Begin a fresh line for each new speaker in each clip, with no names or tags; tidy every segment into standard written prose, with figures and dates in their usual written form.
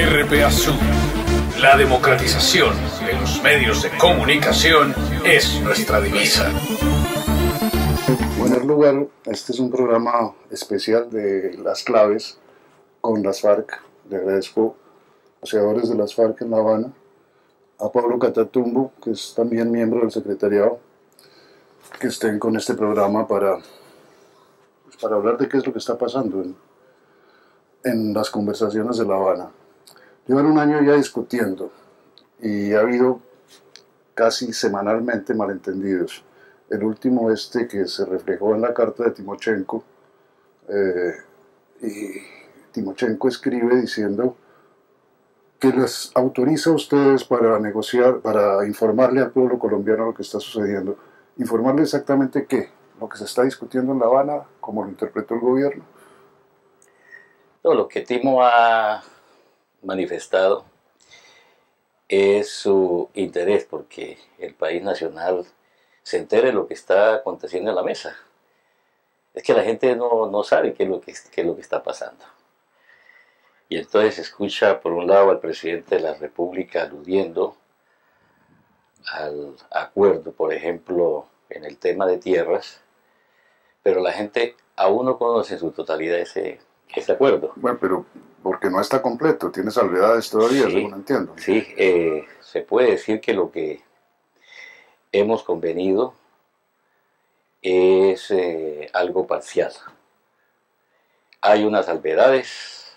RPA Sur, la democratización de los medios de comunicación es nuestra divisa.
En primer lugar, este es un programa especial de las claves con las FARC. Le agradezco a los negociadores de las FARC en La Habana, a Pablo Catatumbo, que es también miembro del secretariado, que estén con este programa para hablar de qué es lo que está pasando en las conversaciones de La Habana. Llevan un año ya discutiendo y ha habido casi semanalmente malentendidos. El último que se reflejó en la carta de Timochenko, y Timochenko escribe diciendo que les autoriza a ustedes para negociar, para informarle al pueblo colombiano lo que está sucediendo. Informarle exactamente qué, lo que se está discutiendo en La Habana, como lo interpretó el gobierno.
No, lo que Timo ha manifestado es su interés porque el país nacional se entere de lo que está aconteciendo en la mesa. Es que la gente no sabe qué es lo que está pasando. Y entonces escucha por un lado al presidente de la República aludiendo al acuerdo, por ejemplo, en el tema de tierras, pero la gente aún no conoce en su totalidad ese acuerdo.
Bueno, pero porque no está completo, tiene salvedades todavía,
Sí,
según entiendo.
Sí, se puede decir que lo que hemos convenido es algo parcial. Hay unas salvedades,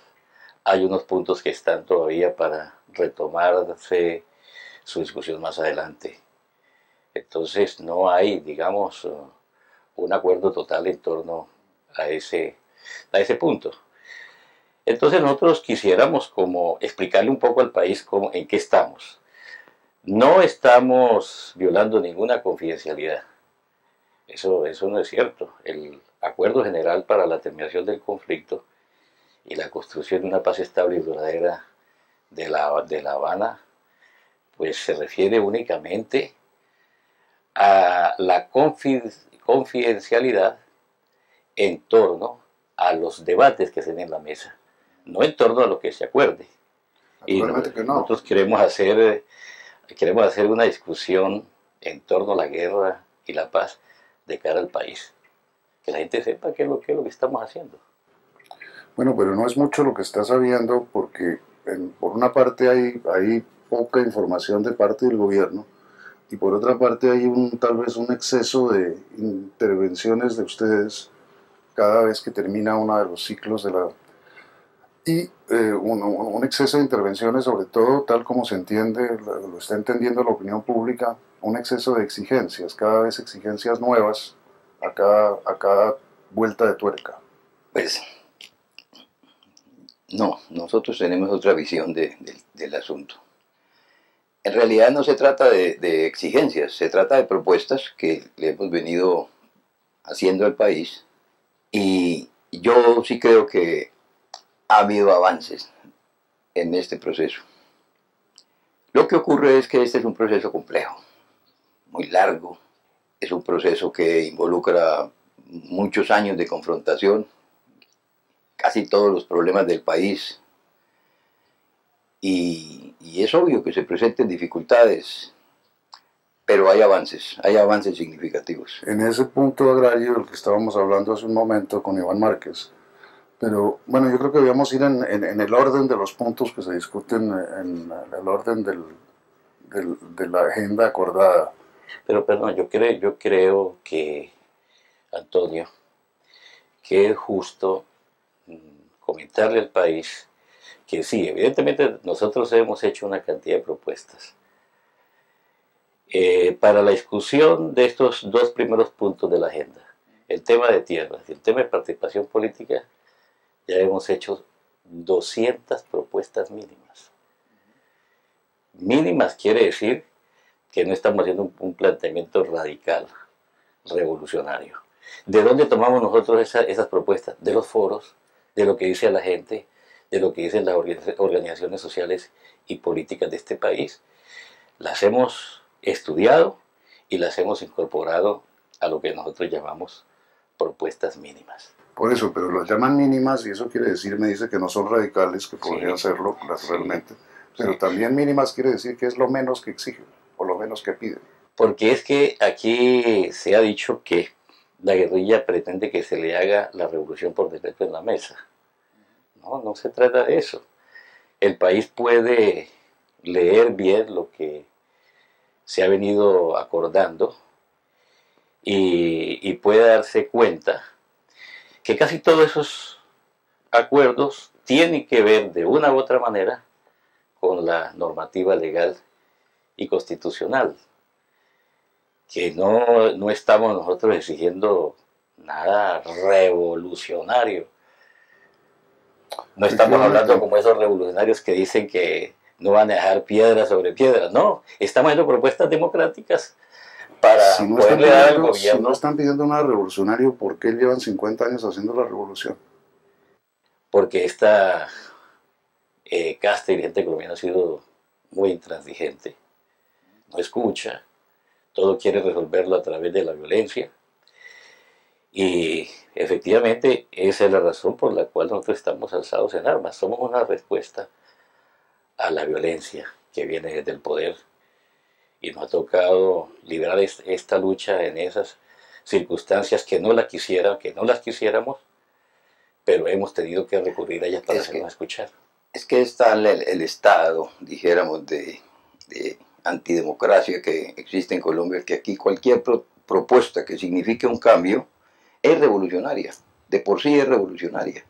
hay unos puntos que están todavía para retomarse su discusión más adelante. Entonces no hay, digamos, un acuerdo total en torno a ese punto. Entonces nosotros quisiéramos como explicarle un poco al país en qué estamos. No estamos violando ninguna confidencialidad. Eso no es cierto. El Acuerdo General para la Terminación del Conflicto y la construcción de una paz estable y duradera de La Habana, pues se refiere únicamente a la confidencialidad en torno a los debates que se den en la mesa, no en torno a lo que se acuerde. Y nosotros queremos hacer una discusión en torno a la guerra y la paz de cara al país. Que la gente sepa qué es lo que estamos haciendo.
Bueno, pero no es mucho lo que está sabiendo porque por una parte hay poca información de parte del gobierno y por otra parte hay tal vez un exceso de intervenciones de ustedes cada vez que termina uno de los ciclos de la... Y un exceso de intervenciones, sobre todo tal como se entiende, lo está entendiendo la opinión pública, un exceso de exigencias, cada vez exigencias nuevas a cada vuelta de tuerca.
Pues no, nosotros tenemos otra visión del asunto. En realidad no se trata de exigencias, se trata de propuestas que le hemos venido haciendo al país y yo sí creo que ha habido avances en este proceso. Lo que ocurre es que este es un proceso complejo, muy largo, es un proceso que involucra muchos años de confrontación, casi todos los problemas del país, y es obvio que se presenten dificultades, pero hay avances significativos.
En ese punto agrario del que estábamos hablando hace un momento con Iván Márquez, pero bueno, yo creo que debemos ir en el orden de los puntos que se discuten, en el orden de la agenda acordada.
Pero perdón, yo creo que, Antonio, que es justo comentarle al país que sí, evidentemente nosotros hemos hecho una cantidad de propuestas. Para la discusión de estos dos primeros puntos de la agenda, el tema de tierras y el tema de participación política, ya hemos hecho 200 propuestas mínimas. Mínimas quiere decir que no estamos haciendo un planteamiento radical, revolucionario. ¿De dónde tomamos nosotros esas propuestas? De los foros, de lo que dice la gente, de lo que dicen las organizaciones sociales y políticas de este país. Las hemos estudiado y las hemos incorporado a lo que nosotros llamamos propuestas mínimas.
Por eso, pero lo llaman mínimas y eso quiere decir, me dice que no son radicales, que podrían serlo naturalmente, pero también mínimas quiere decir que es lo menos que exigen o lo menos que piden.
Porque es que aquí se ha dicho que la guerrilla pretende que se le haga la revolución por decreto en la mesa. No, no se trata de eso. El país puede leer bien lo que se ha venido acordando y puede darse cuenta que casi todos esos acuerdos tienen que ver de una u otra manera con la normativa legal y constitucional, que no estamos nosotros exigiendo nada revolucionario. No estamos hablando como esos revolucionarios que dicen que no van a dejar piedra sobre piedra. No, estamos haciendo propuestas democráticas para poderle dar al gobierno.
Si no están pidiendo nada revolucionario, ¿por qué llevan 50 años haciendo la revolución?
Porque esta casta dirigente colombiana ha sido muy intransigente. No escucha, todo quiere resolverlo a través de la violencia. Y efectivamente esa es la razón por la cual nosotros estamos alzados en armas. Somos una respuesta a la violencia que viene desde el poder. Y nos ha tocado librar esta lucha en esas circunstancias que no las quisiéramos, pero hemos tenido que recurrir a ellas para hacernos escuchar.
Es que está el estado, dijéramos, de antidemocracia que existe en Colombia, que aquí cualquier propuesta que signifique un cambio es revolucionaria, de por sí es revolucionaria.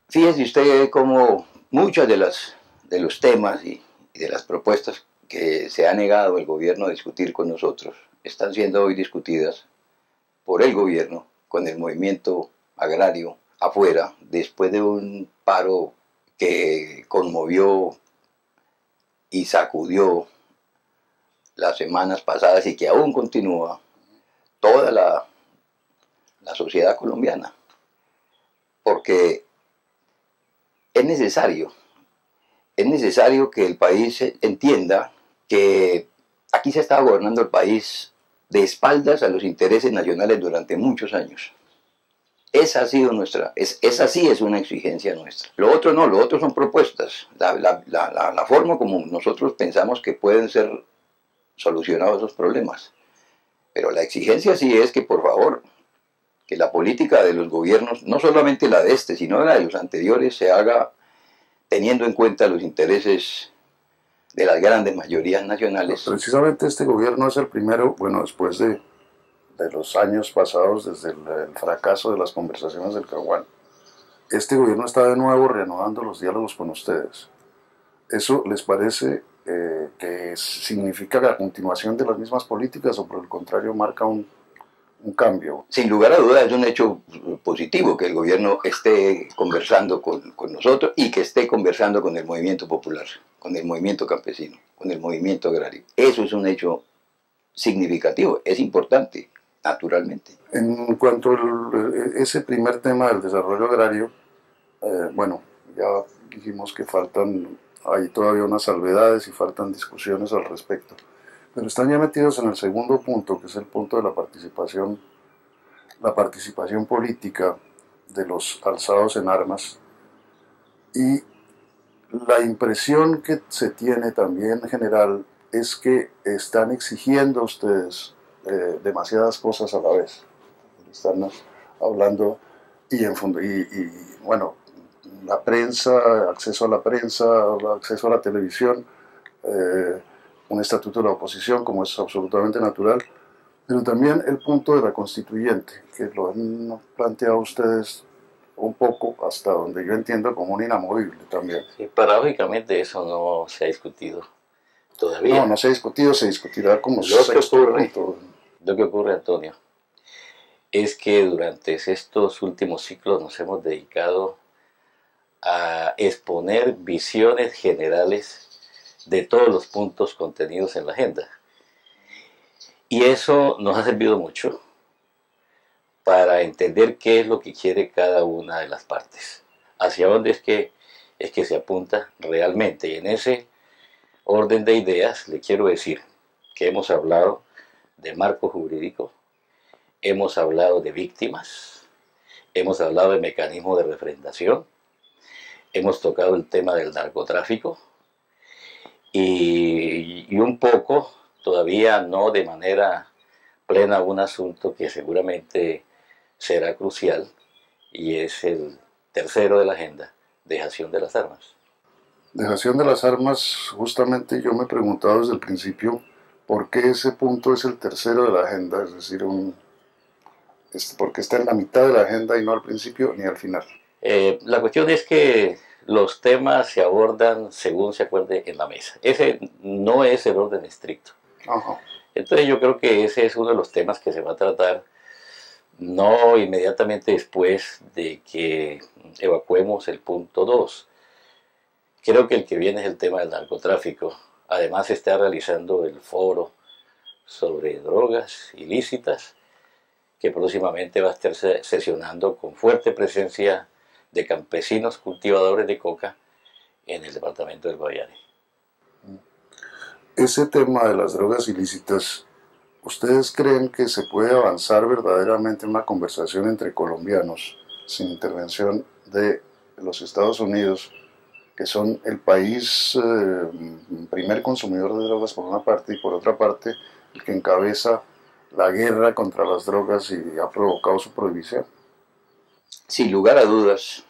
Fíjese usted cómo muchas de los temas y de las propuestas que se ha negado el gobierno a discutir con nosotros están siendo hoy discutidas por el gobierno con el movimiento agrario afuera, después de un paro que conmovió y sacudió las semanas pasadas y que aún continúa toda la sociedad colombiana, porque es necesario que el país entienda que aquí se está gobernando el país de espaldas a los intereses nacionales durante muchos años. Esa sí es una exigencia nuestra. Lo otro no, lo otro son propuestas. La forma como nosotros pensamos que pueden ser solucionados esos problemas. Pero la exigencia sí es que, por favor, que la política de los gobiernos, no solamente la de este, sino la de los anteriores, se haga teniendo en cuenta los intereses de las grandes mayorías nacionales.
Precisamente este gobierno es el primero, bueno, después de los años pasados, desde el fracaso de las conversaciones del Caguán, este gobierno está de nuevo reanudando los diálogos con ustedes. ¿Eso les parece que significa la continuación de las mismas políticas o por el contrario marca un cambio?
Sin lugar a dudas es un hecho positivo que el gobierno esté conversando con nosotros y que esté conversando con el movimiento popular, con el movimiento campesino, con el movimiento agrario. Eso es un hecho significativo, es importante, naturalmente.
En cuanto a ese primer tema del desarrollo agrario, bueno, ya dijimos que hay todavía unas salvedades y faltan discusiones al respecto. Pero están ya metidos en el segundo punto, que es el punto de la participación política de los alzados en armas. Y la impresión que se tiene también en general es que están exigiendo a ustedes demasiadas cosas a la vez. Están hablando y bueno, la prensa, acceso a la prensa, acceso a la televisión, un estatuto de la oposición, como es absolutamente natural, pero también el punto de la constituyente, que lo han planteado ustedes un poco, hasta donde yo entiendo, como un inamovible también.
Sí, paradójicamente eso no se ha discutido todavía.
No se ha discutido, se discutirá como
Lo que ocurre, Antonio, es que durante estos últimos ciclos nos hemos dedicado a exponer visiones generales de todos los puntos contenidos en la agenda. Y eso nos ha servido mucho para entender qué es lo que quiere cada una de las partes, hacia dónde es que se apunta realmente. Y en ese orden de ideas le quiero decir que hemos hablado de marco jurídico, hemos hablado de víctimas, hemos hablado de mecanismos de refrendación, hemos tocado el tema del narcotráfico y un poco, todavía no de manera plena, un asunto que seguramente será crucial, y es el tercero de la agenda, dejación de las armas.
Dejación de las armas, justamente yo me he preguntado desde el principio por qué ese punto es el tercero de la agenda, es decir, por qué está en la mitad de la agenda y no al principio ni al final.
La cuestión es que los temas se abordan según se acuerde en la mesa. Ese no es el orden estricto.
Ajá.
Entonces yo creo que ese es uno de los temas que se va a tratar no inmediatamente después de que evacuemos el punto 2. Creo que el que viene es el tema del narcotráfico. Además se está realizando el foro sobre drogas ilícitas, que próximamente va a estar sesionando con fuerte presencia de campesinos cultivadores de coca en el departamento del Guaviare.
Ese tema de las drogas ilícitas, ¿ustedes creen que se puede avanzar verdaderamente en una conversación entre colombianos sin intervención de los Estados Unidos, que son el país primer consumidor de drogas por una parte, y por otra parte el que encabeza la guerra contra las drogas y ha provocado su prohibición?
Sin lugar a dudas,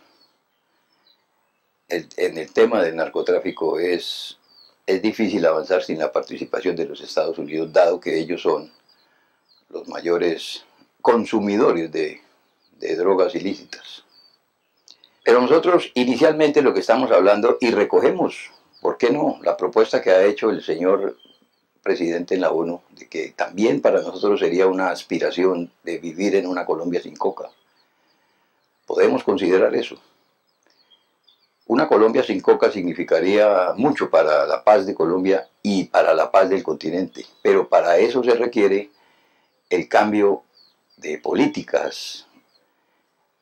en el tema del narcotráfico es difícil avanzar sin la participación de los Estados Unidos, dado que ellos son los mayores consumidores de drogas ilícitas. Pero nosotros inicialmente lo que estamos hablando, y recogemos, ¿por qué no?, la propuesta que ha hecho el señor presidente en la ONU, de que también para nosotros sería una aspiración de vivir en una Colombia sin coca. Podemos considerar eso. Una Colombia sin coca significaría mucho para la paz de Colombia y para la paz del continente, pero para eso se requiere el cambio de políticas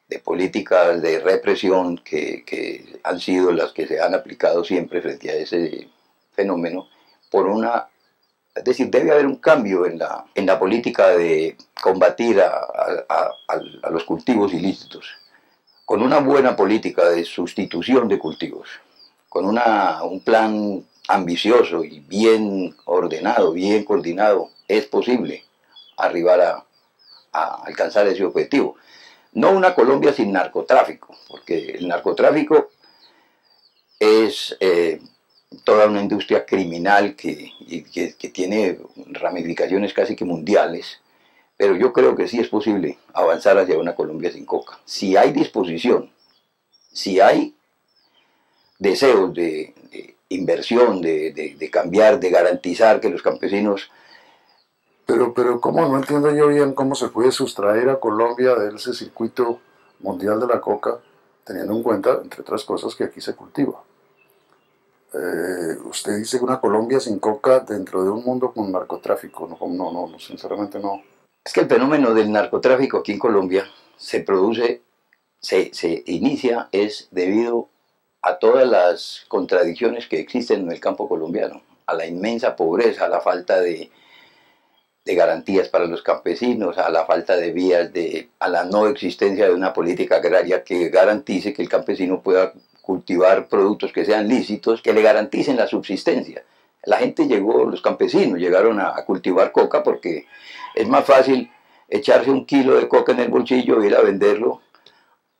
de represión que han sido las que se han aplicado siempre frente a ese fenómeno, es decir, debe haber un cambio en la política de combatir a los cultivos ilícitos, con una buena política de sustitución de cultivos, con un plan ambicioso y bien ordenado, bien coordinado, es posible arribar a alcanzar ese objetivo. No una Colombia sin narcotráfico, porque el narcotráfico es toda una industria criminal que tiene ramificaciones casi que mundiales, pero yo creo que sí es posible avanzar hacia una Colombia sin coca. Si hay disposición, si hay deseos de inversión, de cambiar, de garantizar que los campesinos...
Pero ¿cómo? No entiendo yo bien cómo se puede sustraer a Colombia de ese circuito mundial de la coca, teniendo en cuenta, entre otras cosas, que aquí se cultiva. Usted dice que una Colombia sin coca dentro de un mundo con narcotráfico. No, sinceramente no.
Es que el fenómeno del narcotráfico aquí en Colombia se inicia es debido a todas las contradicciones que existen en el campo colombiano, a la inmensa pobreza, a la falta de garantías para los campesinos, a la falta de vías, a la no existencia de una política agraria que garantice que el campesino pueda cultivar productos que sean lícitos, que le garanticen la subsistencia. Los campesinos llegaron a cultivar coca porque es más fácil echarse 1 kilo de coca en el bolsillo e ir a venderlo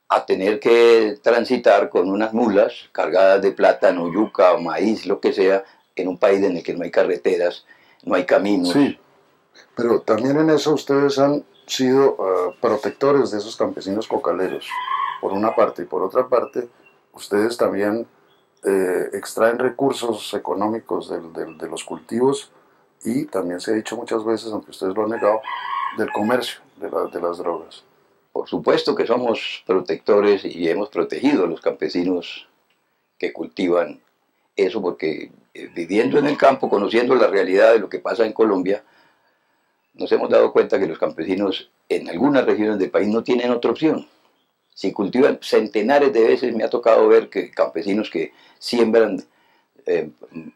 a tener que transitar con unas mulas cargadas de plátano, yuca, maíz, lo que sea, en un país en el que no hay carreteras, no hay caminos.
Sí, pero también en eso ustedes han sido protectores de esos campesinos cocaleros, por una parte, y por otra parte, ustedes también extraen recursos económicos de los cultivos, y también se ha dicho muchas veces, aunque ustedes lo han negado, del comercio de las drogas.
Por supuesto que somos protectores y hemos protegido a los campesinos que cultivan eso, porque viviendo en el campo, conociendo la realidad de lo que pasa en Colombia, nos hemos dado cuenta que los campesinos en algunas regiones del país no tienen otra opción. Si cultivan, centenares de veces me ha tocado ver que campesinos que siembran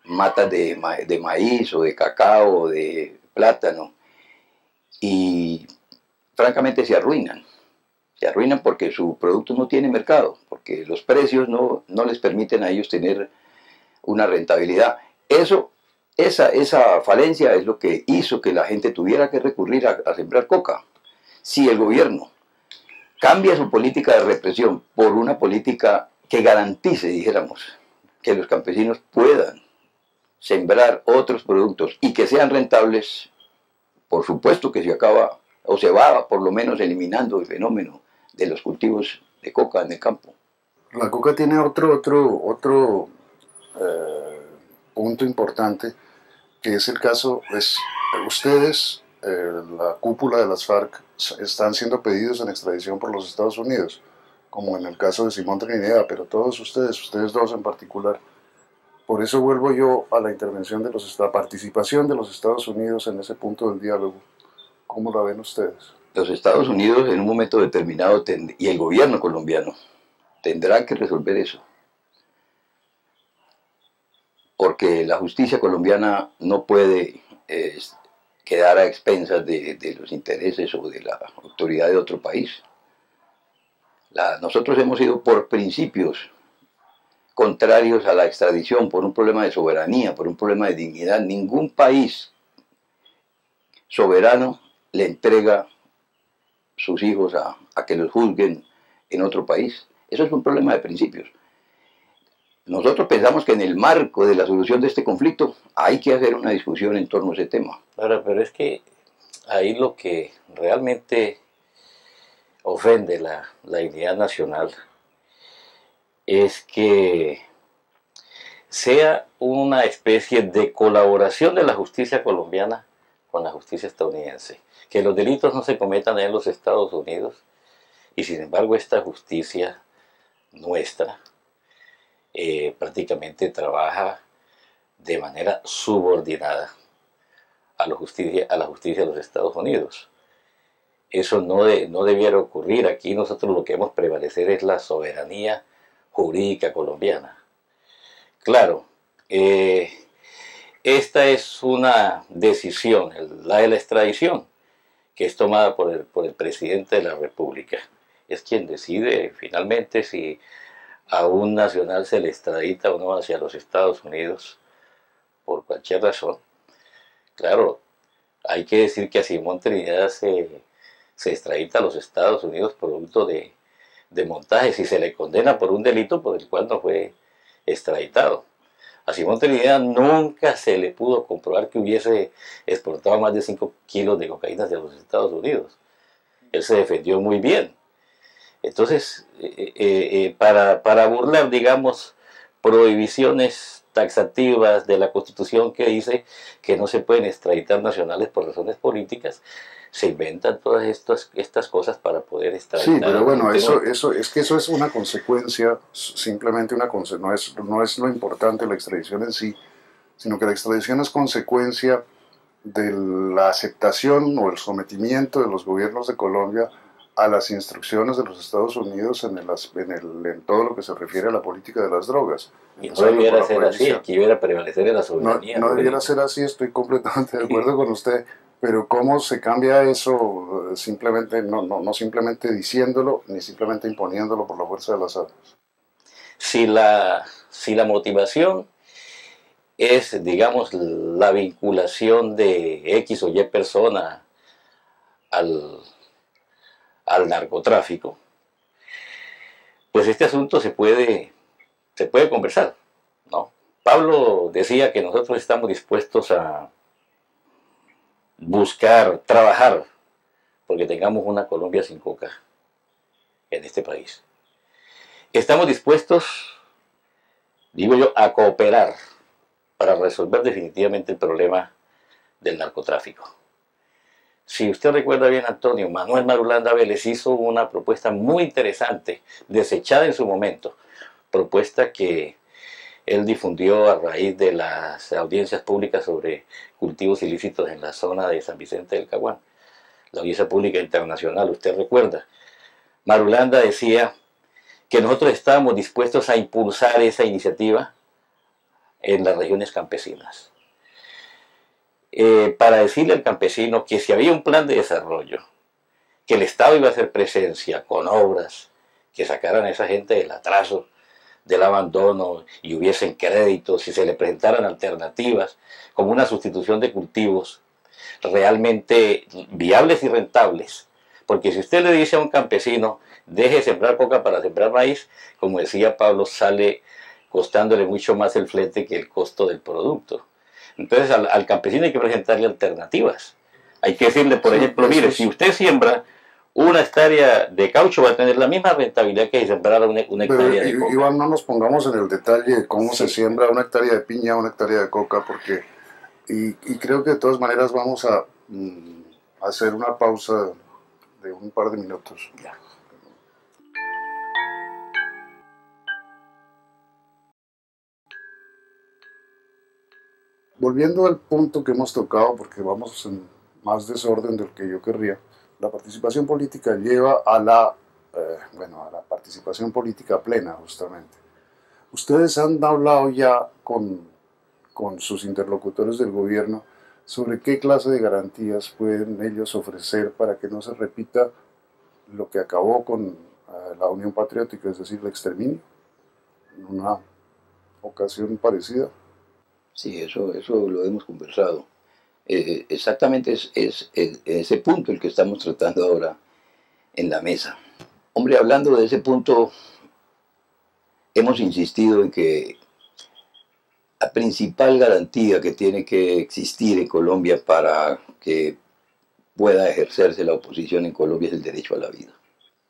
matas de maíz o de cacao o de plátano y francamente se arruinan. Se arruinan porque su producto no tiene mercado, porque los precios no les permiten a ellos tener una rentabilidad. Esa falencia es lo que hizo que la gente tuviera que recurrir a sembrar coca. Si el gobierno cambia su política de represión por una política que garantice, dijéramos, que los campesinos puedan sembrar otros productos y que sean rentables, por supuesto que se acaba o se va por lo menos eliminando el fenómeno de los cultivos de coca en el campo.
La coca tiene otro punto importante, que es el caso, ustedes, la cúpula de las FARC, están siendo pedidos en extradición por los Estados Unidos, como en el caso de Simón Trinidad, pero todos ustedes dos en particular. Por eso vuelvo yo a la intervención de la participación de los Estados Unidos en ese punto del diálogo. ¿Cómo la ven ustedes?
Los Estados Unidos en un momento determinado y el gobierno colombiano tendrán que resolver eso. Porque la justicia colombiana no puede quedar a expensas de los intereses o de la autoridad de otro país. Nosotros hemos ido por principios contrarios a la extradición, por un problema de soberanía, por un problema de dignidad. Ningún país soberano le entrega sus hijos a que los juzguen en otro país. Eso es un problema de principios. Nosotros pensamos que en el marco de la solución de este conflicto hay que hacer una discusión en torno a ese tema.
Ahora, pero es que ahí lo que realmente ofende la dignidad nacional es que sea una especie de colaboración de la justicia colombiana con la justicia estadounidense. Que los delitos no se cometan en los Estados Unidos y sin embargo esta justicia nuestra prácticamente trabaja de manera subordinada a la justicia de los Estados Unidos. Eso no debiera ocurrir. Aquí nosotros lo que debemos prevalecer es la soberanía jurídica colombiana. Claro, esta es una decisión, la de la extradición, que es tomada por el presidente de la República. Es quien decide finalmente si a un nacional se le extradita o no hacia los Estados Unidos por cualquier razón. Claro, hay que decir que a Simón Trinidad se extradita a los Estados Unidos producto de montajes y se le condena por un delito por el cual no fue extraditado. A Simón Trinidad nunca se le pudo comprobar que hubiese exportado más de 5 kilos de cocaína hacia los Estados Unidos. Él se defendió muy bien. Entonces, para burlar, digamos, prohibiciones taxativas de la Constitución que dice que no se pueden extraditar nacionales por razones políticas, se inventan todas estas cosas para poder extraditar.
Sí, pero bueno, eso es una consecuencia, simplemente una consecuencia, no es lo importante la extradición en sí, sino que la extradición es consecuencia de la aceptación o el sometimiento de los gobiernos de Colombia a las instrucciones de los Estados Unidos en todo lo que se refiere a la política de las drogas.
Y no debiera ser así, aquí debiera prevalecer en la soberanía.
No debiera ser así, estoy completamente de acuerdo con usted, pero ¿cómo se cambia eso? Simplemente, no simplemente diciéndolo, ni simplemente imponiéndolo por la fuerza de las armas.
Si la motivación es, digamos, la vinculación de X o Y persona al narcotráfico, pues este asunto se puede conversar, ¿no? Pablo decía que nosotros estamos dispuestos a buscar, trabajar, porque tengamos una Colombia sin coca en este país. Estamos dispuestos, digo yo, a cooperar para resolver definitivamente el problema del narcotráfico. Si usted recuerda bien, Antonio, Manuel Marulanda Vélez hizo una propuesta muy interesante, desechada en su momento, propuesta que él difundió a raíz de las audiencias públicas sobre cultivos ilícitos en la zona de San Vicente del Caguán, la audiencia pública internacional, usted recuerda. Marulanda decía que nosotros estábamos dispuestos a impulsar esa iniciativa en las regiones campesinas. Para decirle al campesino que si había un plan de desarrollo que el Estado iba a hacer presencia con obras que sacaran a esa gente del atraso, del abandono, y hubiesen créditos y se le presentaran alternativas como una sustitución de cultivos realmente viables y rentables. Porque si usted le dice a un campesino, deje de sembrar coca para sembrar maíz, como decía Pablo, sale costándole mucho más el flete que el costo del producto. Entonces al campesino hay que presentarle alternativas. Hay que decirle, por ejemplo, mire, si usted siembra una hectárea de caucho, va a tener la misma rentabilidad que si sembrara una hectárea de coca.
Iván, no nos pongamos en el detalle de cómo se siembra una hectárea de piña, una hectárea de coca, porque y creo que de todas maneras vamos a hacer una pausa de un par de minutos.
Ya.
Volviendo al punto que hemos tocado, porque vamos en más desorden del que yo querría, la participación política lleva a la participación política plena, justamente. Ustedes han hablado ya con sus interlocutores del gobierno sobre qué clase de garantías pueden ellos ofrecer para que no se repita lo que acabó con la Unión Patriótica, es decir, el exterminio, en una ocasión parecida.
Sí, eso lo hemos conversado. Exactamente es ese punto el que estamos tratando ahora en la mesa. Hombre, hablando de ese punto, hemos insistido en que la principal garantía que tiene que existir en Colombia para que pueda ejercerse la oposición en Colombia es el derecho a la vida.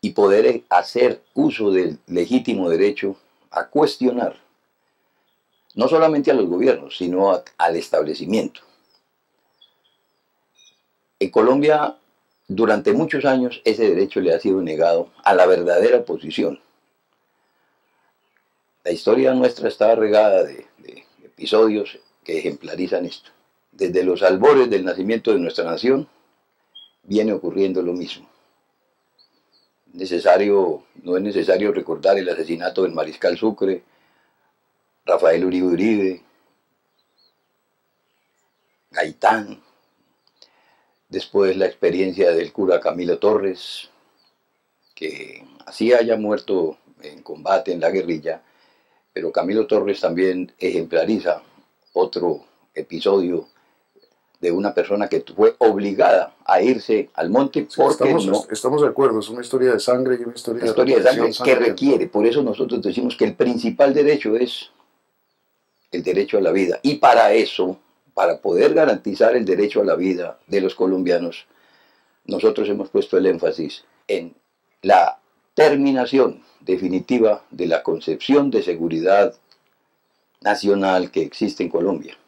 Y poder hacer uso del legítimo derecho a cuestionar, no solamente a los gobiernos, sino al establecimiento. En Colombia, durante muchos años, ese derecho le ha sido negado a la verdadera oposición. La historia nuestra está regada de episodios que ejemplarizan esto. Desde los albores del nacimiento de nuestra nación, viene ocurriendo lo mismo. No es necesario recordar el asesinato del mariscal Sucre, Rafael Uribe Uribe, Gaitán, después la experiencia del cura Camilo Torres, que así haya muerto en combate en la guerrilla, pero Camilo Torres también ejemplariza otro episodio de una persona que fue obligada a irse al monte porque
estamos de acuerdo, es una historia de sangre y una historia
de sangre que requiere. Por eso nosotros decimos que el principal derecho es el derecho a la vida. Y para eso, para poder garantizar el derecho a la vida de los colombianos, nosotros hemos puesto el énfasis en la terminación definitiva de la concepción de seguridad nacional que existe en Colombia.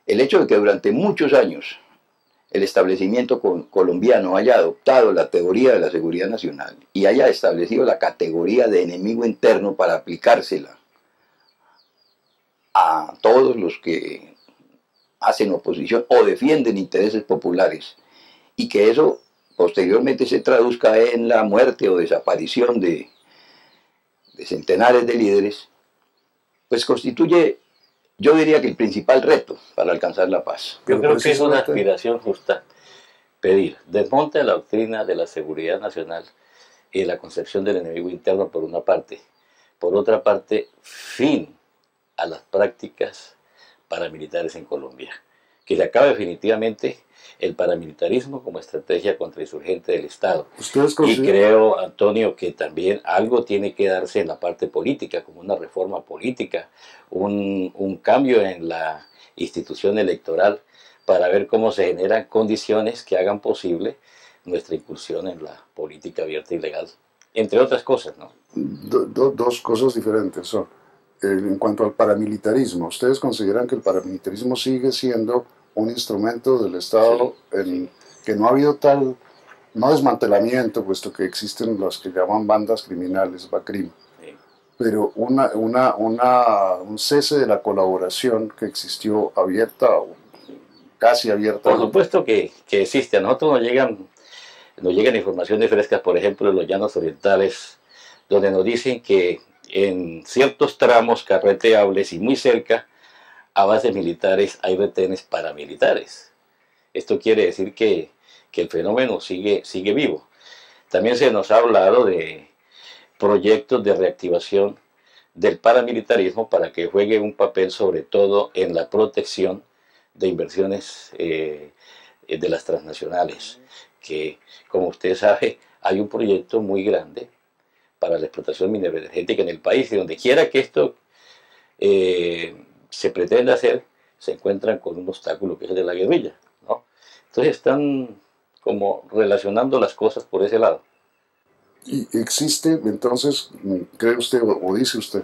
El hecho de que durante muchos años el establecimiento colombiano haya adoptado la teoría de la seguridad nacional y haya establecido la categoría de enemigo interno para aplicársela a todos los que hacen oposición o defienden intereses populares, y que eso posteriormente se traduzca en la muerte o desaparición de centenares de líderes, pues constituye, yo diría, que el principal reto para alcanzar la paz.
Yo creo que es una aspiración justa pedir desmonte de la doctrina de la seguridad nacional y de la concepción del enemigo interno por una parte. Por otra parte, fin a las prácticas paramilitares en Colombia. Que se acabe definitivamente el paramilitarismo como estrategia contrainsurgente del Estado. Y creo, Antonio, que también algo tiene que darse en la parte política, como una reforma política, un cambio en la institución electoral para ver cómo se generan condiciones que hagan posible nuestra incursión en la política abierta y legal, entre otras cosas, ¿no?
Dos cosas diferentes son. En cuanto al paramilitarismo, ¿ustedes consideran que el paramilitarismo sigue siendo un instrumento del Estado en que no ha habido tal, no desmantelamiento, puesto que existen los que llaman bandas criminales, BACRIM, pero un cese de la colaboración que existió abierta o casi abierta?
Por supuesto que existe. A nosotros nos llegan informaciones frescas, por ejemplo, en los llanos orientales, donde nos dicen que en ciertos tramos carreteables y muy cerca a bases militares hay retenes paramilitares. Esto quiere decir que que el fenómeno sigue vivo. También se nos ha hablado de proyectos de reactivación del paramilitarismo para que juegue un papel sobre todo en la protección de inversiones de las transnacionales, que como usted sabe hay un proyecto muy grande para la explotación mineroenergética en el país, y donde quiera que esto se pretenda hacer, se encuentran con un obstáculo que es el de la guerrilla, ¿no? Entonces están como relacionando las cosas por ese lado.
Y existe, entonces, cree usted o dice usted,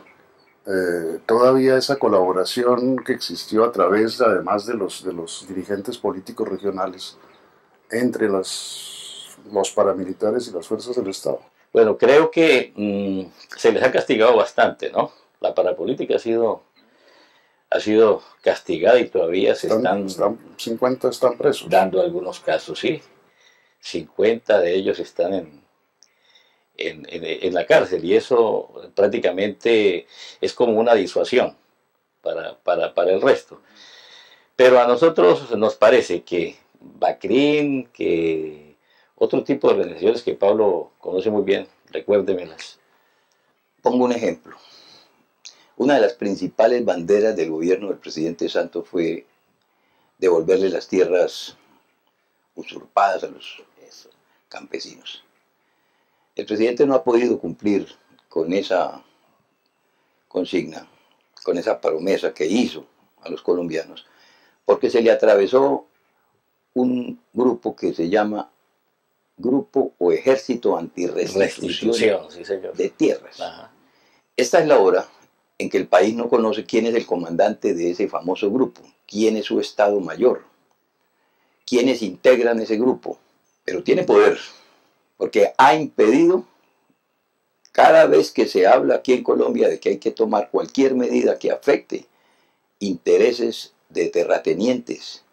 todavía esa colaboración que existió a través, además de los dirigentes políticos regionales, entre los paramilitares y las fuerzas del Estado.
Bueno, creo que se les ha castigado bastante, ¿no? La parapolítica ha sido castigada y todavía se están
50 están presos.
Dando algunos casos, sí. 50 de ellos están en la cárcel, y eso prácticamente es como una disuasión para el resto. Pero a nosotros nos parece que BACRIM, que otro tipo de organizaciones que Pablo conoce muy bien, recuérdemelas.
Pongo un ejemplo. Una de las principales banderas del gobierno del presidente Santos fue devolverle las tierras usurpadas a los campesinos. El presidente no ha podido cumplir con esa consigna, con esa promesa que hizo a los colombianos, porque se le atravesó un grupo que se llama Grupo o Ejército Antirrestitución
sí, señor,
de Tierras.
Ajá.
Esta es la hora en que el país no conoce quién es el comandante de ese famoso grupo, quién es su Estado Mayor, quiénes integran ese grupo, pero tiene poder, porque ha impedido, cada vez que se habla aquí en Colombia de que hay que tomar cualquier medida que afecte intereses de terratenientes,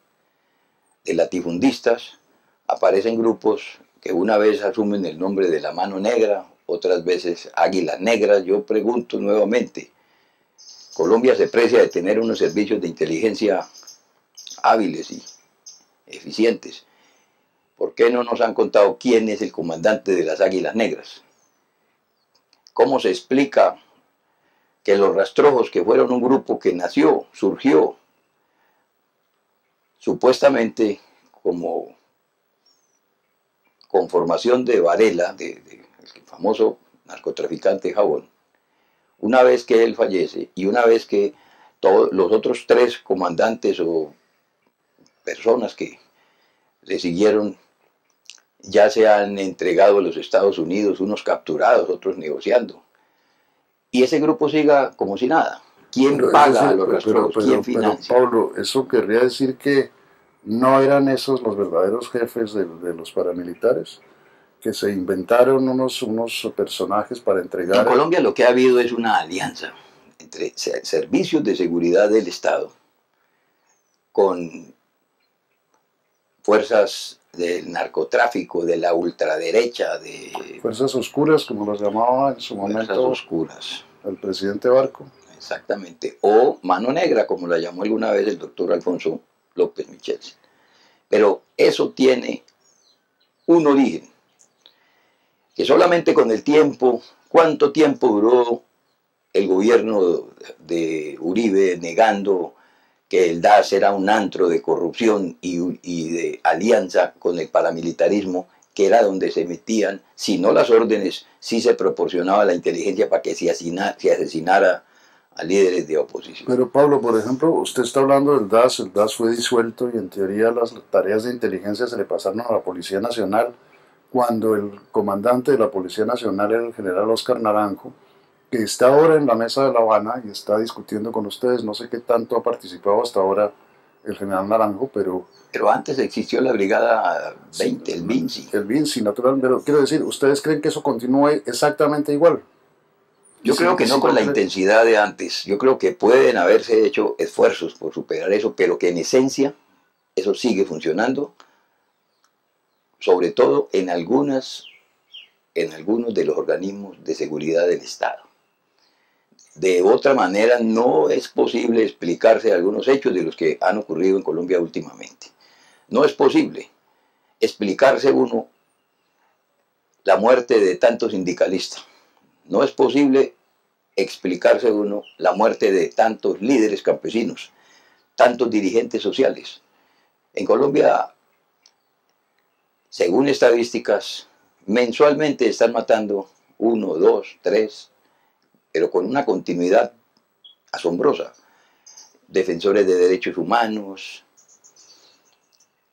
de latifundistas, aparecen grupos que una vez asumen el nombre de la Mano Negra, otras veces Águilas Negras. Yo pregunto nuevamente, Colombia se precia de tener unos servicios de inteligencia hábiles y eficientes. ¿Por qué no nos han contado quién es el comandante de las Águilas Negras? ¿Cómo se explica que los Rastrojos, que fueron un grupo que surgió supuestamente como conformación de Varela, el famoso narcotraficante Jabón, una vez que él fallece y una vez que todos los otros 3 comandantes o personas que le siguieron ya se han entregado a los Estados Unidos, unos capturados, otros negociando, y ese grupo siga como si nada? ¿Quién paga a los Rastrojos? ¿Quién financia?
Pero Pablo, eso querría decir que no eran esos los verdaderos jefes de los paramilitares, que se inventaron unos personajes para entregar.
En Colombia lo que ha habido es una alianza entre servicios de seguridad del Estado con fuerzas del narcotráfico, de la ultraderecha, de
fuerzas oscuras, como las llamaba en su momento
oscuras,
el presidente Barco.
Exactamente, o Mano Negra, como la llamó alguna vez el doctor Alfonso López Michelsen. Pero eso tiene un origen, que solamente con el tiempo, ¿cuánto tiempo duró el gobierno de Uribe negando que el DAS era un antro de corrupción y de alianza con el paramilitarismo, que era donde se metían, si no las órdenes, sí se proporcionaba la inteligencia para que se asesinara a líderes de oposición?
Pero Pablo, por ejemplo, usted está hablando del DAS, el DAS fue disuelto y en teoría las tareas de inteligencia se le pasaron a la Policía Nacional, cuando el comandante de la Policía Nacional era el general Oscar Naranjo, que está ahora en la mesa de La Habana y está discutiendo con ustedes. No sé qué tanto ha participado hasta ahora el general Naranjo, pero
antes existió la Brigada 20, el VINCI.
El VINCI, naturalmente, pero quiero decir, ¿ustedes creen que eso continúe exactamente igual?
Yo creo que no con la intensidad de antes. Yo creo que pueden haberse hecho esfuerzos por superar eso, pero que en esencia eso sigue funcionando, sobre todo en algunos de los organismos de seguridad del Estado. De otra manera, no es posible explicarse algunos hechos de los que han ocurrido en Colombia últimamente. No es posible. explicarse uno la muerte de tantos sindicalistas. No es posible explicarse uno la muerte de tantos líderes campesinos, tantos dirigentes sociales. En Colombia, según estadísticas, mensualmente están matando 1, 2, 3, pero con una continuidad asombrosa. Defensores de derechos humanos,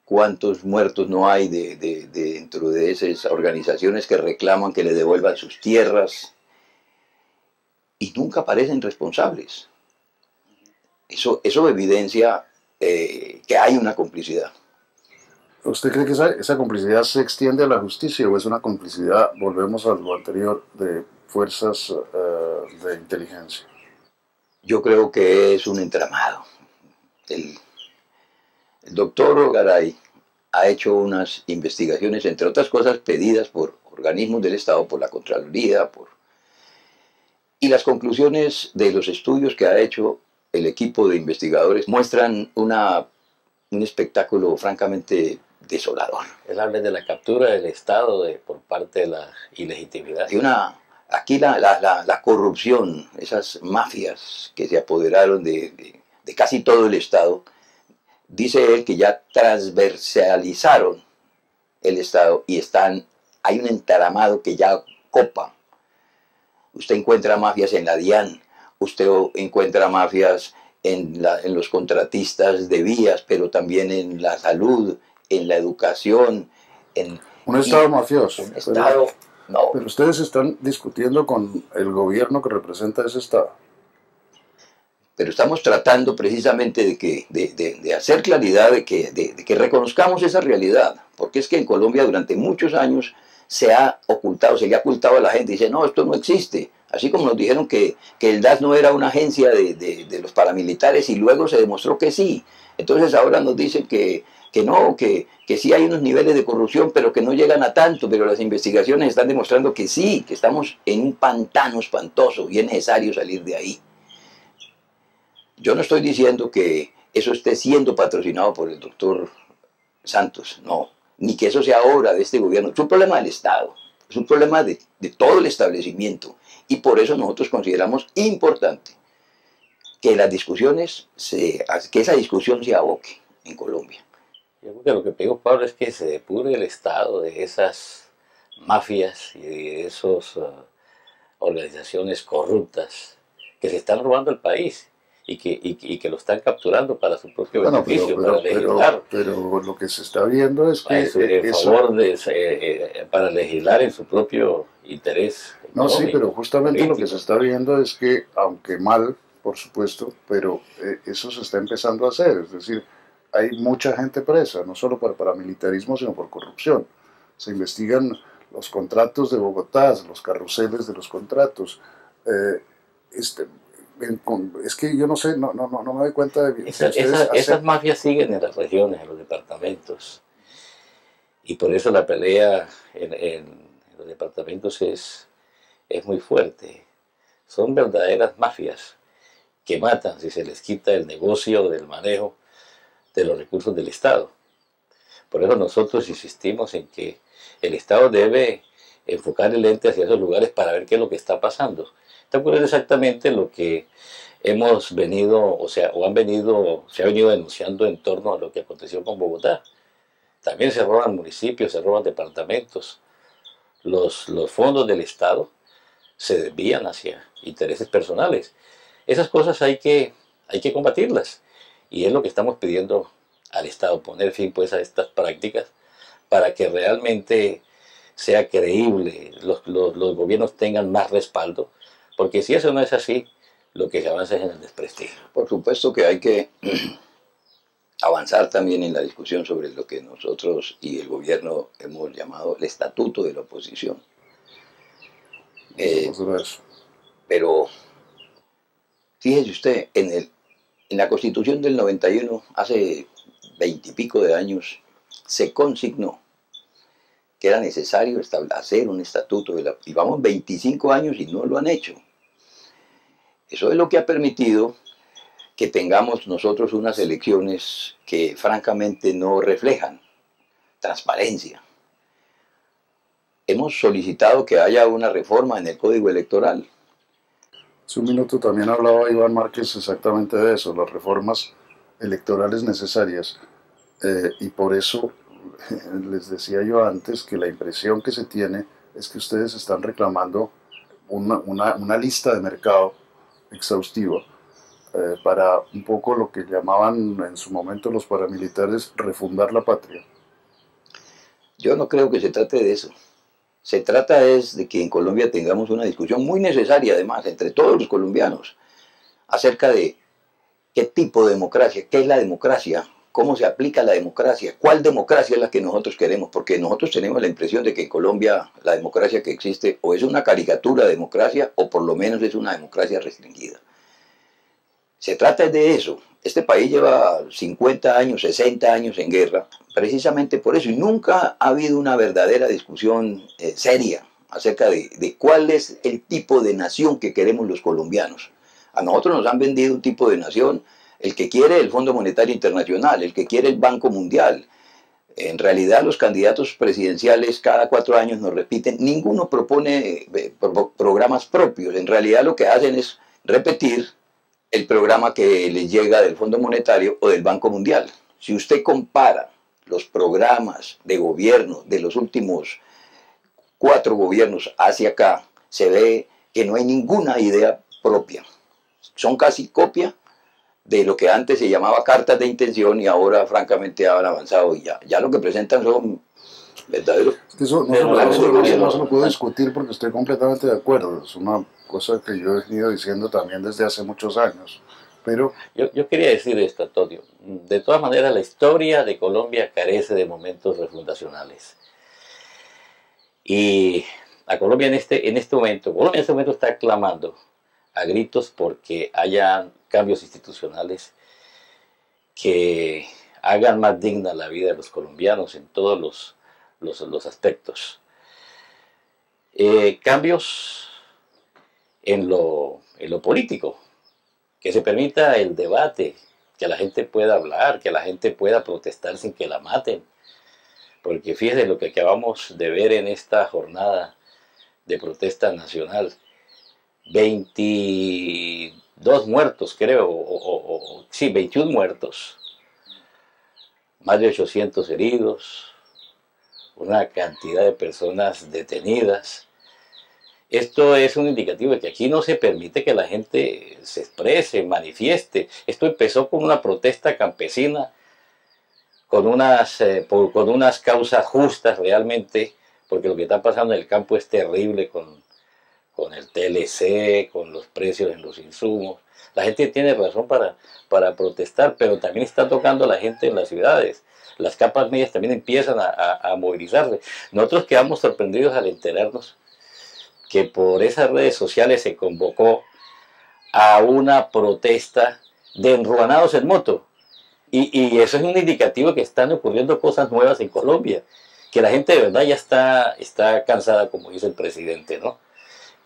cuántos muertos no hay dentro de esas organizaciones que reclaman que le devuelvan sus tierras y nunca parecen responsables. Eso evidencia que hay una complicidad.
¿Usted cree que esa complicidad se extiende a la justicia o es una complicidad, volvemos a lo anterior, de fuerzas de inteligencia?
Yo creo que es un entramado. El doctor Garay ha hecho unas investigaciones, entre otras cosas, pedidas por organismos del Estado, por la Contraloría, y las conclusiones de los estudios que ha hecho el equipo de investigadores muestran un espectáculo francamente desolador.
Él habla de la captura del Estado por parte de la ilegitimidad.
Aquí la corrupción, esas mafias que se apoderaron de casi todo el Estado, dice él que ya transversalizaron el Estado y hay un entramado que ya copa. Usted encuentra mafias en la DIAN, usted encuentra mafias en los contratistas de vías, pero también en la salud, en la educación.
Un Estado mafioso.
Un Estado, no.
Pero ustedes están discutiendo con el gobierno que representa ese Estado.
Pero estamos tratando precisamente de hacer claridad, de que reconozcamos esa realidad, porque es que en Colombia durante muchos años se ha ocultado, se le ha ocultado a la gente, dice, no, esto no existe, así como nos dijeron que el DAS no era una agencia de los paramilitares y luego se demostró que sí, entonces ahora nos dicen que no, que sí hay unos niveles de corrupción, pero que no llegan a tanto, pero las investigaciones están demostrando que sí, que estamos en un pantano espantoso y es necesario salir de ahí. Yo no estoy diciendo que eso esté siendo patrocinado por el doctor Santos, no, ni que eso sea obra de este gobierno. Es un problema del Estado, es un problema de todo el establecimiento y por eso nosotros consideramos importante que las discusiones, que esa discusión se aboque en Colombia.
Yo creo que lo que pedido Pablo es que se depure el Estado de esas mafias y de esas organizaciones corruptas que se están robando el país. Y que lo están capturando para su propio beneficio, para legislar.
Pero lo que se está viendo es que...
para legislar en su propio interés.
No, sí, pero justamente político. Lo que se está viendo es que, aunque mal, por supuesto, pero eso se está empezando a hacer. Es decir, hay mucha gente presa, no solo por paramilitarismo, sino por corrupción. Se investigan los contratos de Bogotá, los carruseles de los contratos. Es que yo no sé, no me doy cuenta de...
Esas mafias siguen en las regiones, en los departamentos. Y por eso la pelea en los departamentos es muy fuerte. Son verdaderas mafias que matan si se les quita el negocio del manejo de los recursos del Estado. Por eso nosotros insistimos en que el Estado debe enfocar el ente hacia esos lugares para ver qué es lo que está pasando. Está ocurriendo exactamente lo que hemos venido, se ha venido denunciando en torno a lo que aconteció con Bogotá. También se roban municipios, se roban departamentos. Los fondos del Estado se desvían hacia intereses personales. Esas cosas hay que combatirlas. Y es lo que estamos pidiendo al Estado, poner fin pues a estas prácticas para que realmente sea creíble, los gobiernos tengan más respaldo. Porque si eso no es así, lo que se avanza es en el desprestigio.
Por supuesto que hay que avanzar también en la discusión sobre lo que nosotros y el gobierno hemos llamado el estatuto de la oposición. Pero fíjese usted, en la Constitución del 91, hace 20 y pico de años, se consignó que era necesario establecer un estatuto y vamos 25 años y no lo han hecho. Eso es lo que ha permitido que tengamos nosotros unas elecciones que francamente no reflejan transparencia. Hemos solicitado que haya una reforma en el Código Electoral.
Hace un minuto también hablaba Iván Márquez exactamente de eso, las reformas electorales necesarias. Y por eso les decía yo antes que la impresión que se tiene es que ustedes están reclamando una lista de mercado exhaustiva para un poco lo que llamaban en su momento los paramilitares refundar la patria.
Yo no creo que se trate de eso. Se trata es de que en Colombia tengamos una discusión muy necesaria, además, entre todos los colombianos, acerca de qué tipo de democracia, qué es la democracia, cómo se aplica la democracia, cuál democracia es la que nosotros queremos, porque nosotros tenemos la impresión de que en Colombia la democracia que existe o es una caricatura de democracia o por lo menos es una democracia restringida. Se trata de eso. Este país lleva 50 años, 60 años en guerra, precisamente por eso, y nunca ha habido una verdadera discusión seria acerca de cuál es el tipo de nación que queremos los colombianos. A nosotros nos han vendido un tipo de nación, el que quiere el Fondo Monetario Internacional, el que quiere el Banco Mundial. En realidad los candidatos presidenciales cada 4 años nos repiten, ninguno propone programas propios, en realidad lo que hacen es repetir el programa que les llega del Fondo Monetario o del Banco Mundial. Si usted compara los programas de gobierno de los últimos 4 gobiernos hacia acá, se ve que no hay ninguna idea propia. Son casi copia de lo que antes se llamaba cartas de intención y ahora francamente han avanzado y ya lo que presentan son verdaderos.
Eso no se lo puedo discutir porque estoy completamente de acuerdo. Es una cosa que yo he venido diciendo también desde hace muchos años. Pero
yo quería decir esto, Antonio. De todas maneras, la historia de Colombia carece de momentos refundacionales. Y a Colombia en este momento está clamando a gritos porque haya cambios institucionales que hagan más digna la vida de los colombianos en todos los aspectos. Cambios en lo político, que se permita el debate, que la gente pueda hablar, que la gente pueda protestar sin que la maten. Porque fíjese lo que acabamos de ver en esta jornada de protesta nacional. 22 muertos, creo, sí, 21 muertos, más de 800 heridos, una cantidad de personas detenidas. Esto es un indicativo de que aquí no se permite que la gente se exprese, manifieste. Esto empezó con una protesta campesina, con unas causas justas realmente, porque lo que está pasando en el campo es terrible con el TLC, con los precios en los insumos. La gente tiene razón para protestar, pero también está tocando a la gente en las ciudades. Las capas medias también empiezan a movilizarse. Nosotros quedamos sorprendidos al enterarnos que por esas redes sociales se convocó a una protesta de enruanados en moto. Y eso es un indicativo que están ocurriendo cosas nuevas en Colombia, que la gente de verdad ya está cansada, como dice el presidente, ¿no?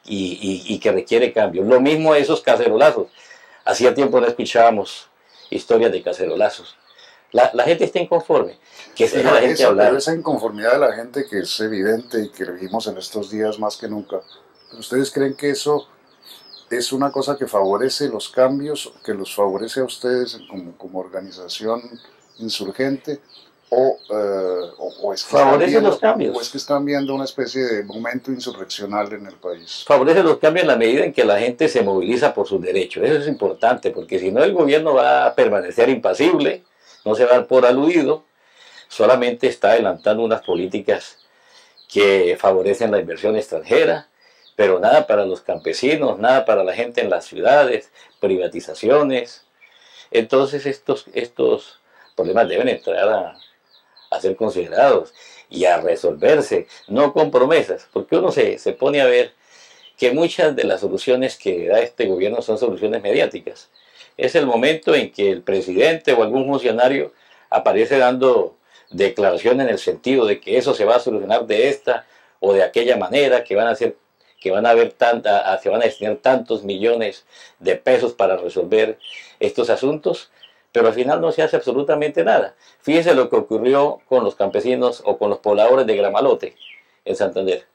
Y que requiere cambio. Lo mismo esos cacerolazos. Hacía tiempo no escuchábamos historias de cacerolazos. La gente está inconforme. Que se deja la gente hablar.
Pero esa inconformidad de la gente que es evidente y que vivimos en estos días más que nunca, ¿ustedes creen que eso es una cosa que favorece los cambios, que los favorece a ustedes como organización insurgente? ¿O es que
favorece los cambios?
¿O es que están viendo una especie de momento insurreccional en el país?
Favorece los cambios en la medida en que la gente se moviliza por sus derechos. Eso es importante, porque si no el gobierno va a permanecer impasible, no se va a dar por aludido, solamente está adelantando unas políticas que favorecen la inversión extranjera, pero nada para los campesinos, nada para la gente en las ciudades, privatizaciones. Entonces estos problemas deben entrar a ser considerados y a resolverse, no con promesas, porque uno se pone a ver que muchas de las soluciones que da este gobierno son soluciones mediáticas. Es el momento en que el presidente o algún funcionario aparece dando declaración en el sentido de que eso se va a solucionar de esta o de aquella manera, se van a destinar tantos millones de pesos para resolver estos asuntos, pero al final no se hace absolutamente nada. Fíjense lo que ocurrió con los campesinos o con los pobladores de Gramalote, en Santander.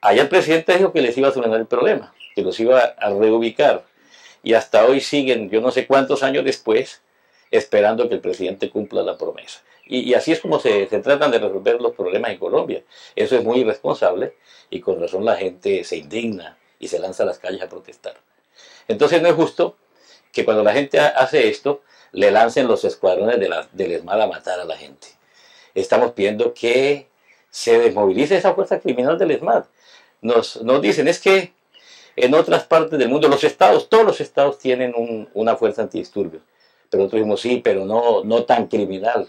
Allá el presidente dijo que les iba a solucionar el problema, que los iba a reubicar, y hasta hoy siguen, yo no sé cuántos años después, esperando que el presidente cumpla la promesa. Y así es como se tratan de resolver los problemas en Colombia. Eso es muy irresponsable y con razón la gente se indigna y se lanza a las calles a protestar. Entonces no es justo que cuando la gente hace esto, le lancen los escuadrones del ESMAD a matar a la gente. Estamos pidiendo que se desmovilice esa fuerza criminal del ESMAD. Nos dicen, es que en otras partes del mundo, todos los estados tienen una fuerza antidisturbios. Pero nosotros dijimos, sí, pero no tan criminal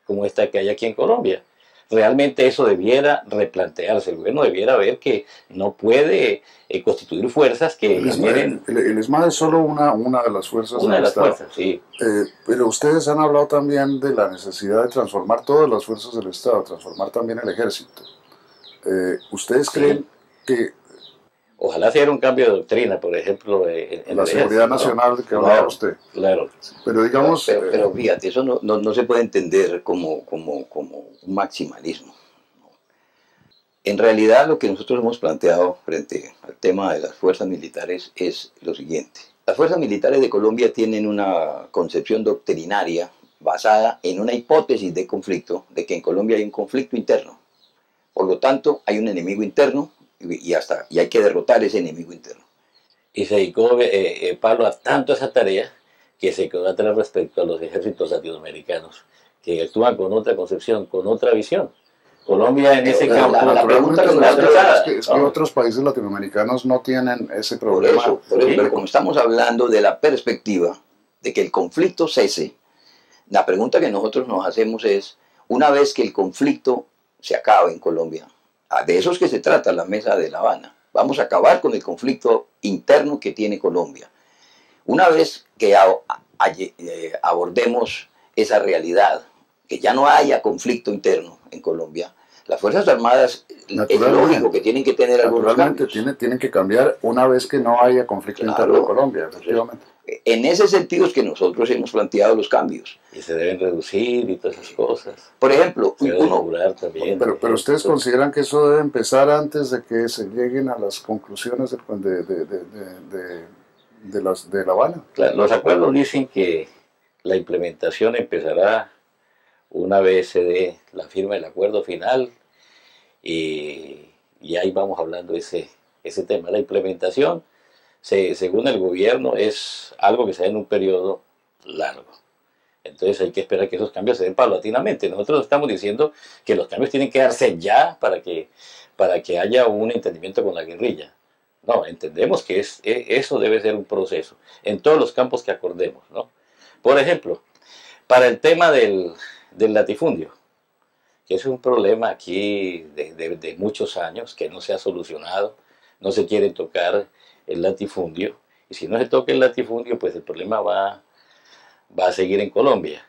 como esta que hay aquí en Colombia. Realmente eso debiera replantearse. El gobierno debiera ver que no puede constituir fuerzas que
el ESMAD es solo una de las fuerzas
del Estado. Fuerzas, sí.
Pero ustedes han hablado también de la necesidad de transformar todas las fuerzas del Estado, transformar también el ejército. ¿Ustedes creen que...
Ojalá sea un cambio de doctrina, por ejemplo, en
la seguridad nacional de que hablaba usted.
Claro.
Pero digamos...
Pero fíjate, eso no se puede entender como un maximalismo. En realidad lo que nosotros hemos planteado frente al tema de las fuerzas militares es lo siguiente. Las fuerzas militares de Colombia tienen una concepción doctrinaria basada en una hipótesis de conflicto, de que en Colombia hay un conflicto interno. Por lo tanto, hay un enemigo interno y hay que derrotar ese enemigo interno.
Y se dedicó Pablo a tanto esa tarea que se quedó atrás respecto a los ejércitos latinoamericanos, que actúan con otra concepción, con otra visión. Colombia en ese campo...
La pregunta es que otros países latinoamericanos no tienen ese problema.
Por eso, pero como estamos hablando de la perspectiva de que el conflicto cese, la pregunta que nosotros nos hacemos es, una vez que el conflicto se acabe en Colombia, de eso es que se trata la mesa de La Habana, vamos a acabar con el conflicto interno que tiene Colombia. Una vez que abordemos esa realidad, que ya no haya conflicto interno en Colombia, las Fuerzas Armadas es lógico que tienen que tener algunos cambios.
Tienen que cambiar una vez que no haya conflicto interno en Colombia, efectivamente.
En ese sentido es que nosotros hemos planteado los cambios.
Y se deben reducir y todas esas cosas.
Por ejemplo,
pero ustedes consideran que eso debe empezar antes de que se lleguen a las conclusiones de La Habana.
Claro, los acuerdos dicen que la implementación empezará una vez se dé la firma del acuerdo final y ahí vamos hablando ese tema. La implementación, según el gobierno, es algo que se da en un periodo largo. Entonces hay que esperar que esos cambios se den paulatinamente. Nosotros estamos diciendo que los cambios tienen que darse ya para que haya un entendimiento con la guerrilla. No, entendemos que eso debe ser un proceso en todos los campos que acordemos, ¿no? Por ejemplo, para el tema del latifundio, que es un problema aquí de muchos años que no se ha solucionado, no se quiere tocar el latifundio, y si no se toca el latifundio, pues el problema va a seguir en Colombia.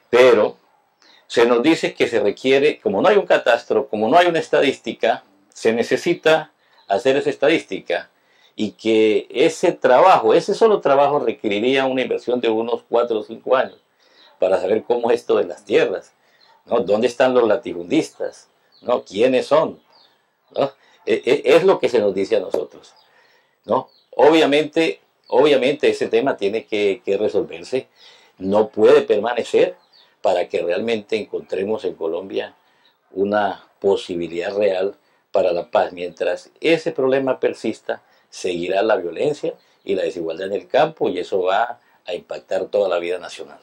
Pero se nos dice que se requiere, como no hay un catastro, como no hay una estadística, se necesita hacer esa estadística y que ese solo trabajo requeriría una inversión de unos 4 o 5 años para saber cómo es esto de las tierras, ¿no? ¿Dónde están los latifundistas? ¿No? ¿Quiénes son? ¿No? Es lo que se nos dice a nosotros, ¿no? Obviamente ese tema tiene que resolverse, no puede permanecer para que realmente encontremos en Colombia una posibilidad real para la paz. Mientras ese problema persista, seguirá la violencia y la desigualdad en el campo y eso va a impactar toda la vida nacional.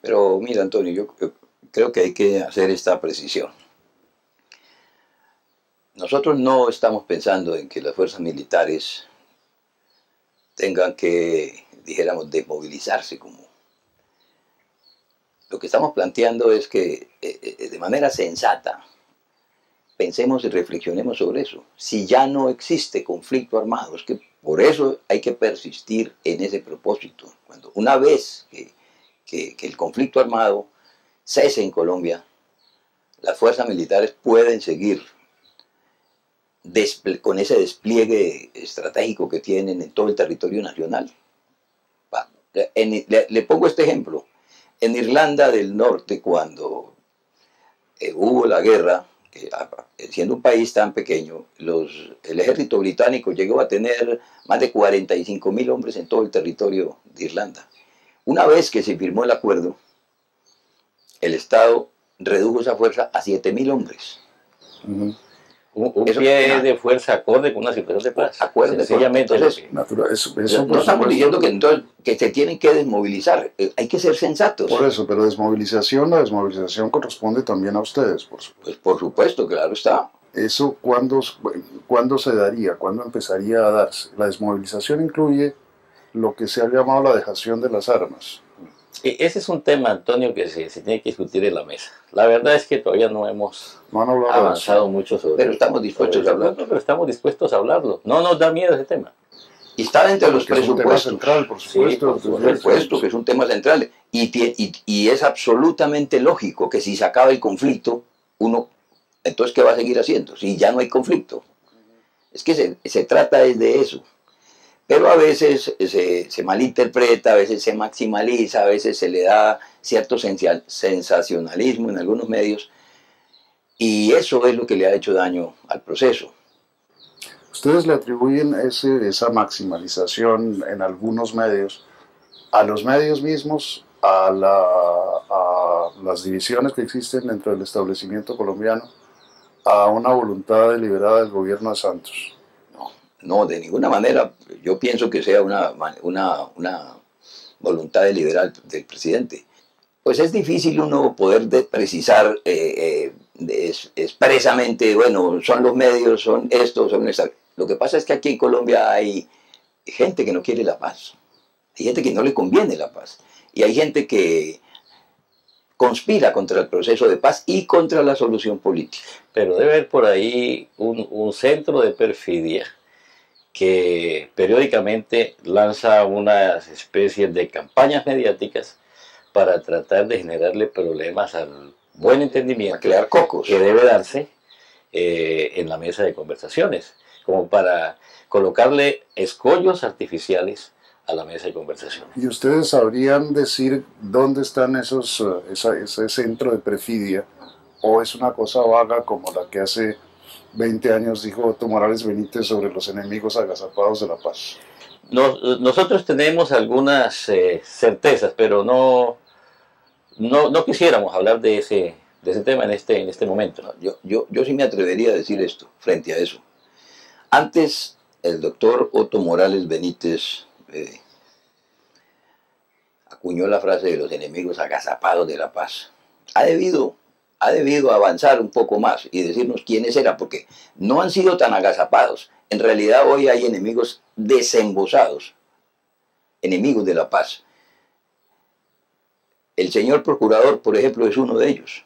Pero mira, Antonio, yo creo que hay que hacer esta precisión. Nosotros no estamos pensando en que las fuerzas militares tengan que, dijéramos, desmovilizarse como. Lo que estamos planteando es que de manera sensata pensemos y reflexionemos sobre eso. Si ya no existe conflicto armado, es que por eso hay que persistir en ese propósito. Una vez que el conflicto armado cese en Colombia, las fuerzas militares pueden seguir con ese despliegue estratégico que tienen en todo el territorio nacional. Le pongo este ejemplo. En Irlanda del Norte, cuando hubo la guerra, siendo un país tan pequeño, el ejército británico llegó a tener más de 45.000 hombres en todo el territorio de Irlanda. Una vez que se firmó el acuerdo, el Estado redujo esa fuerza a 7.000 hombres.
Un pie de fuerza acorde con una situación de paz.
Sencillamente. Entonces, no estamos diciendo que se tienen que desmovilizar, hay que ser sensatos.
Por eso, pero la desmovilización corresponde también a ustedes, por supuesto.
Pues por supuesto, claro está.
¿Eso cuándo se daría? ¿Cuándo empezaría a darse? La desmovilización incluye lo que se ha llamado la dejación de las armas.
Ese es un tema, Antonio, que se tiene que discutir en la mesa. La verdad es que todavía no hemos avanzado mucho sobre eso.
Pero estamos dispuestos a hablarlo.
Pero estamos dispuestos a hablarlo. No nos da miedo ese tema.
Y está dentro de los presupuestos.
Es un tema central, por supuesto.
Sí, por supuesto que es un tema central. Y es absolutamente lógico que si se acaba el conflicto, entonces, ¿qué va a seguir haciendo? Si ya no hay conflicto. Es que se trata de eso. Pero a veces se malinterpreta, a veces se maximaliza, a veces se le da cierto sensacionalismo en algunos medios, y eso es lo que le ha hecho daño al proceso.
Ustedes le atribuyen esa maximalización en algunos medios a los medios mismos, a las divisiones que existen dentro del establecimiento colombiano, a una voluntad deliberada del gobierno de Santos.
No, de ninguna manera yo pienso que sea una voluntad deliberada del presidente. Pues es difícil uno poder precisar expresamente, bueno, son los medios, son estos, son estas. Lo que pasa es que aquí en Colombia hay gente que no quiere la paz, hay gente que no le conviene la paz, y hay gente que conspira contra el proceso de paz y contra la solución política.
Pero debe haber por ahí un centro de perfidia que periódicamente lanza unas especies de campañas mediáticas para tratar de generarle problemas al buen entendimiento,
crear cocos,
que debe darse en la mesa de conversaciones, como para colocarle escollos artificiales a la mesa de conversaciones.
¿Y ustedes sabrían decir dónde están ese centro de perfidia? ¿O es una cosa vaga como la que hace 20 años dijo Otto Morales Benítez sobre los enemigos agazapados de la paz?
Nosotros tenemos algunas certezas, pero no quisiéramos hablar de ese tema en este momento.
Yo sí me atrevería a decir esto frente a eso. Antes, el doctor Otto Morales Benítez acuñó la frase de los enemigos agazapados de la paz. Ha debido avanzar un poco más y decirnos quiénes eran, porque no han sido tan agazapados. En realidad hoy hay enemigos desembosados, enemigos de la paz. El señor procurador, por ejemplo, es uno de ellos.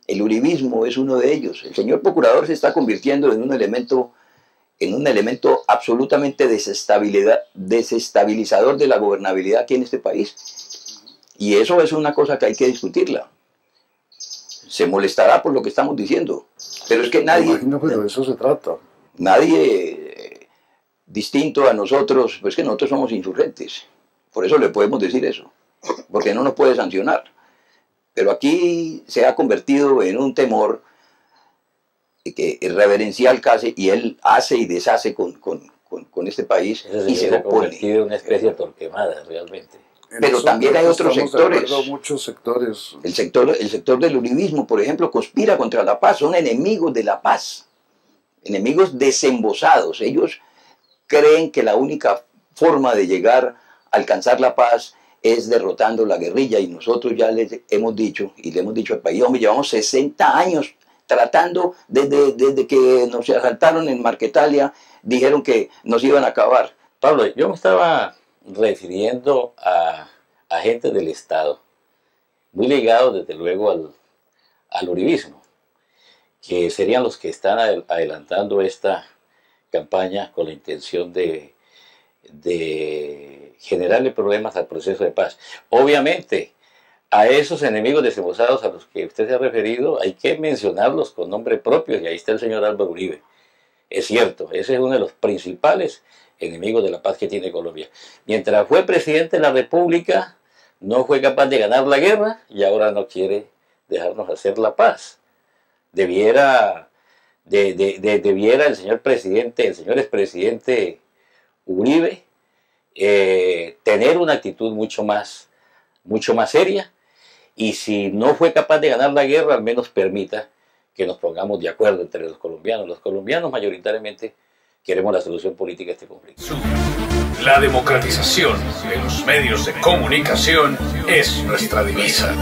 El uribismo es uno de ellos. El señor procurador se está convirtiendo en un elemento absolutamente desestabilizador de la gobernabilidad aquí en este país. Y eso es una cosa que hay que discutirla. Se molestará por lo que estamos diciendo, pero es que nadie...
Imagino, pero de eso se trata.
Nadie distinto a nosotros, pues que nosotros somos insurgentes, por eso le podemos decir eso, porque no nos puede sancionar. Pero aquí se ha convertido en un temor que es reverencial casi, y él hace y deshace con este país y se opone.
Convertido en una especie de torquemada realmente.
Pero también hay otros sectores.
Muchos sectores.
El sector del uribismo, por ejemplo, conspira contra la paz. Son enemigos de la paz. Enemigos desembosados. Ellos creen que la única forma de llegar a alcanzar la paz es derrotando la guerrilla. Y nosotros ya les hemos dicho, y le hemos dicho al país, hombre, llevamos 60 años tratando, desde que nos asaltaron en Marquetalia, dijeron que nos iban a acabar.
Pablo, yo me estaba refiriendo a agentes del Estado, muy ligados desde luego al uribismo, que serían los que están adelantando esta campaña con la intención de generarle problemas al proceso de paz. Obviamente, a esos enemigos desembosados a los que usted se ha referido hay que mencionarlos con nombre propio, y ahí está el señor Álvaro Uribe. Es cierto, ese es uno de los principales enemigos de la paz que tiene Colombia. Mientras fue presidente de la República, no fue capaz de ganar la guerra y ahora no quiere dejarnos hacer la paz. Debiera el señor presidente, el señor expresidente Uribe, tener una actitud mucho más seria, y si no fue capaz de ganar la guerra, al menos permita que nos pongamos de acuerdo entre los colombianos. Los colombianos mayoritariamente queremos la solución política a este conflicto.
La democratización de los medios de comunicación es nuestra divisa.